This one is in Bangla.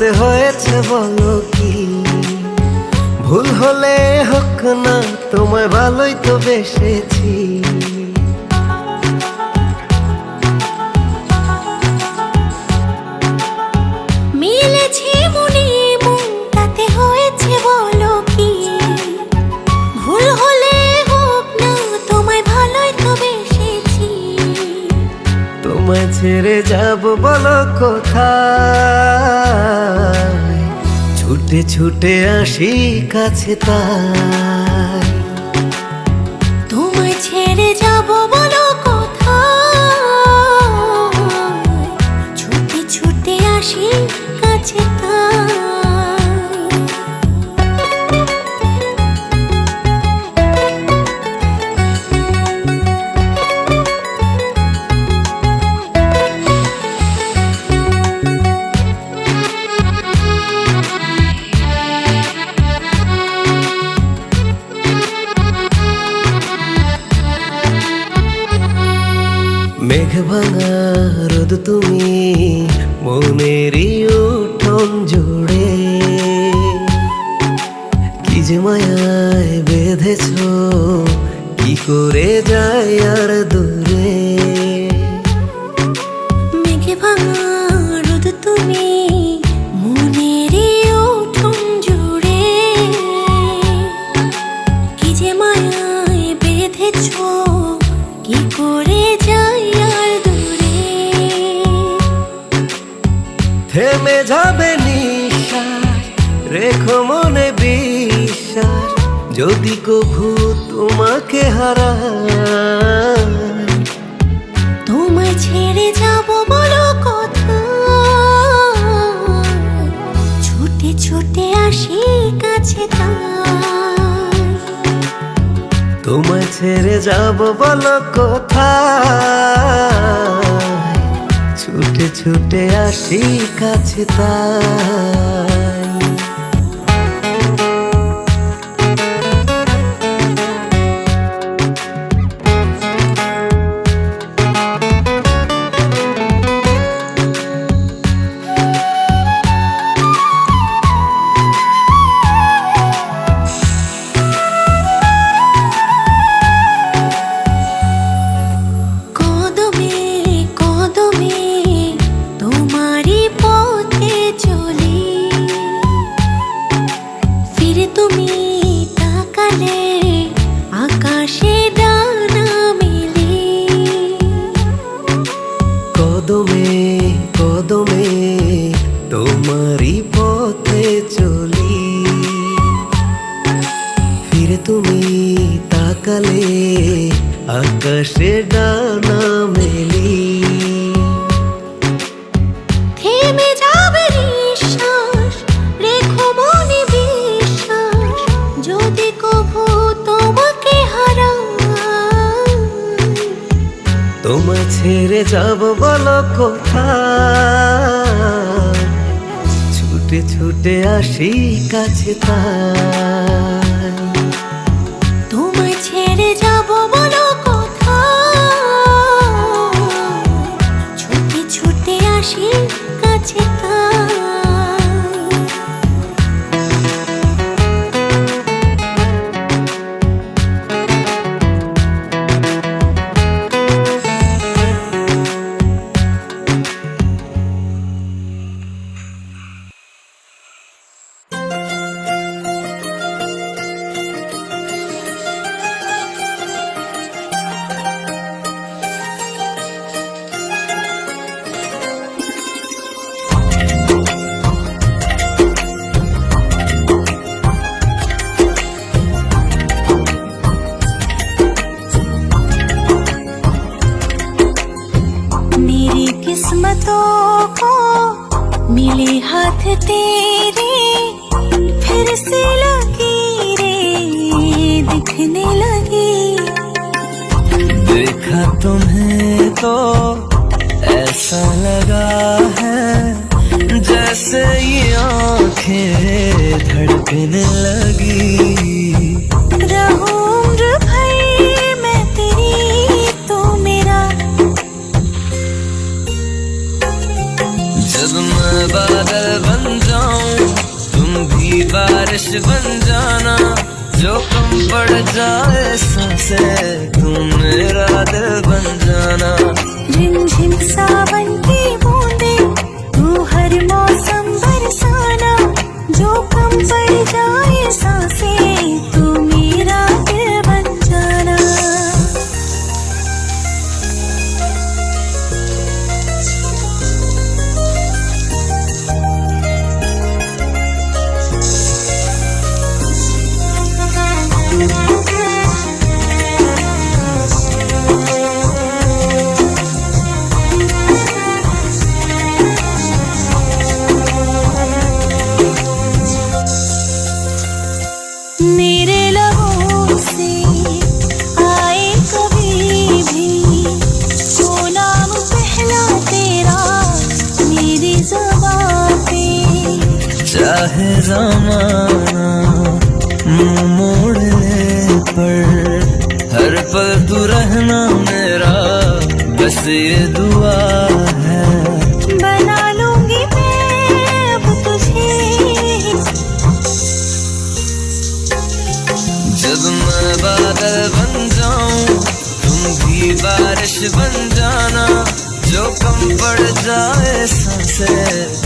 তাতে হয়েছে বলো কি? ভুল হলে হোক না, তোমায় ভালোই তো বেসেছি। মিলেছে মনে মন, তাতে হয়েছে বলো কি? ভুল হলে হোক না, তোমায় ভালোই তো বেসেছি। তোমায় ছেড়ে যাব বলো কোথায়? ছুটে ছুটে আসি কাছে তাই। তোমায় ছেড়ে যাব বলো কোথায়? ছুটে ছুটে আসি কাছে তাই। মেঘ ভাঙা রোদ তুমি মনেরই উঠোন জুড়ে, কি যে মায়ায় বেঁধেছ, কি করে যায় আর দূরে। মেঘে ভাঙা রোদ তুমি মনেরই উঠোন জুড়ে, কি যে মায়ায় বেঁধেছ, কি করে যাই আর দূরে। থেমে যাবে নিঃশ্বাস, রেখো মনে বিশ্বাস, যদি কভু তোমাকে হারাই। তোমায় ছেড়ে যাব বলো কোথায়? ছুটে ছুটে আসি কাছে তাই। তোমায় ছেড়ে যাব বলো কোথায়? ছুটে ছুটে আসি কাছে তাই। কদমে কদমে তোমারই পথে চলি, ফিরে তুমি তাকালে আকাশে ডানা মেলি। কদমে কদমে তোমারই পথে চলি, ফিরে তুমি তাকালে আকাশে ডানা মেলি। থেমে যাবে নিঃশ্বাস, রেখো মনে বিশ্বাস, যদি কভু তোমাকে হারাই। তোমায় ছেড়ে যাব বলো কোথায়? ছুটে ছুটে আসি কাছে তাই। তোমায় ছেড়ে যাব বলো কোথায়? ছুটে ছুটে আসি কাছে তাই। मेरी किस्मतों को मिले हाथ तेरे, फिर से लकीरें दिखने लगी। देखा तुम्हें तो ऐसा लगा है, जैसे ये आंखें धड़कने लगी। रहूं उम्र भर मैं तेरी, तो मेरा जब मैं बादल बन जाऊं बारिश बन जाना, जो कम पड़ जाए सांसें तू मेरा दिल बन जाना। रिमझिम सावन की बूंदे तू हर मौसम बरसाना, जो कम पड़ जाए सांसें तू मेरा दिल बन जाना। मेरे लबों से आए कभी भी जो नाम पहला तेरा मेरी ज़ुबान पे। चाहे ज़माना मुंह मोड़ ले पर हर पल तू रहना मेरा, बस ये दुआ है। बना लूंगी मैं अब तुझे, जब मैं बादल बन जाऊं तुम भी बारिश बन जाना, जो कम पड़ जाए सांसें